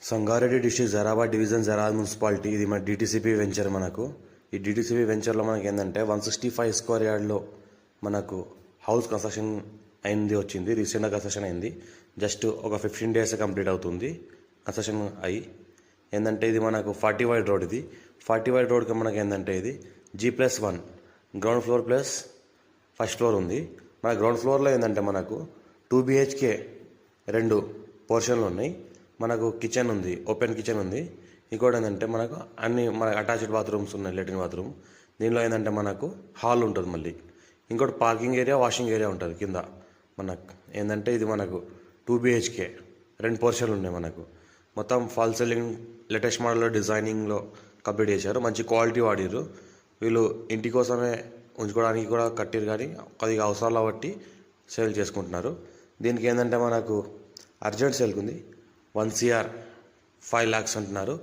Sangareddy district Zaheerabad division Zaheerabad municipality. ఇది మన DTCP venture. మనకు ఈ డిటిసిపి వెంచర్లో మనకి ఏంటంటే 165 స్క్వేర్ యార్డ్లో మనకు హౌస్ కన్స్ట్రక్షన్ అయింది, వచ్చింది రీసెంట్గా కన్స్ట్రక్షన్ అయింది. జస్ట్ ఒక 15 days కంప్లీట్ అవుతుంది కన్స్ట్రక్షన్ అయ్యి. ఏంటంటే ఇది మనకు 40 వైడ్ రోడ్. ఇది 40 వైడ్ రోడ్కి మనకి ఏంటంటే ఇది G+1 ground floor plus first floor ఉంది. మన గ్రౌండ్ ఫ్లోర్లో ఏంటంటే మనకు 2 BHK 2 పోర్షన్లు ఉన్నాయి. మనకు కిచెన్ ఉంది, ఓపెన్ కిచెన్ ఉంది. ఇంకోటి ఏంటంటే మనకు అన్ని మన అటాచ్డ్ బాత్రూమ్స్ ఉన్నాయి, లెట్రిన్ బాత్రూమ్. దీనిలో ఏంటంటే మనకు హాల్ ఉంటుంది. మళ్ళీ ఇంకోటి పార్కింగ్ ఏరియా, వాషింగ్ ఏరియా ఉంటుంది కింద. మనకు ఏంటంటే ఇది మనకు 2 BHK 2 పోర్షన్లు ఉన్నాయి. మనకు మొత్తం ఫాల్ సీలింగ్ లేటెస్ట్ మోడల్లో డిజైనింగ్లో కంప్లీట్ చేశారు. మంచి క్వాలిటీ వాడిరు వీళ్ళు. ఇంటి కోసమే ఉంచుకోవడానికి కూడా కట్టిరు, కానీ కొద్దిగా అవసరాలు బట్టి సేల్ చేసుకుంటున్నారు. దీనికి ఏంటంటే మనకు అర్జెంట్ సేల్కి ఉంది. 1 CR 5 lakhs అంటున్నారు.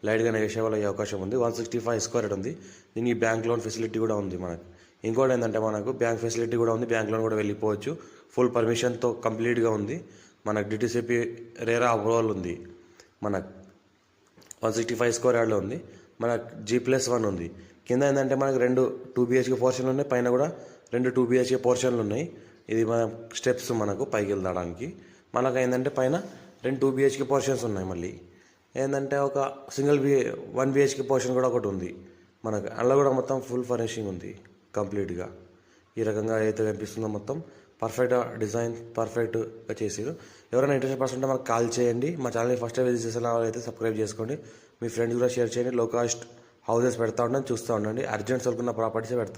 లైట్గా నెగోషియబుల్ అయ్యే అవకాశం ఉంది. 165 స్క్వేర్ యార్డ్ ఉంది. దీనికి బ్యాంక్ లోన్ ఫెసిలిటీ కూడా ఉంది మనకు. ఇంకోటి ఏంటంటే మనకు బ్యాంక్ ఫెసిలిటీ కూడా ఉంది, బ్యాంక్ లోన్ కూడా వెళ్ళిపోవచ్చు. ఫుల్ పర్మిషన్తో కంప్లీట్గా ఉంది. మనకు డిటిసిపి రేరా అప్రూవల్ ఉంది. మనకు 165 స్క్వేర్ యార్డ్లో ఉంది. మనకు G+1 ఉంది. కింద ఏంటంటే మనకు 2 BHK పోర్షన్లు ఉన్నాయి, పైన కూడా 2 BHK పోర్షన్లు ఉన్నాయి. ఇది మన స్టెప్స్ మనకు పైకి వెళ్ళడానికి. మనకు ఏంటంటే పైన 2 BHK పోర్షన్స్ ఉన్నాయి. మళ్ళీ ఏంటంటే ఒక సింగిల్ 1 BHK పోర్షన్ కూడా ఒకటి ఉంది మనకు. అందులో కూడా మొత్తం ఫుల్ ఫర్నిషింగ్ ఉంది కంప్లీట్గా. ఈ రకంగా అయితే కనిపిస్తుందో మొత్తం పర్ఫెక్ట్గా డిజైన్ పర్ఫెక్ట్గా చేసారు. ఎవరైనా ఇంట్రెస్ట్ పర్సన్ ఉంటే మనకు కాల్ చేయండి. మా ఛానల్ని ఫస్ట్ విజిట్ చేసిన వాళ్ళైతే సబ్స్క్రైబ్ చేసుకోండి. మీ ఫ్రెండ్స్ కూడా షేర్ చేయండి. లో కాస్ట్ హౌసెస్ పెడతా ఉండండి, చూస్తూ ఉండండి. అర్జెంట్ సరుకున్న ప్రాపర్టీసే పెడతాం.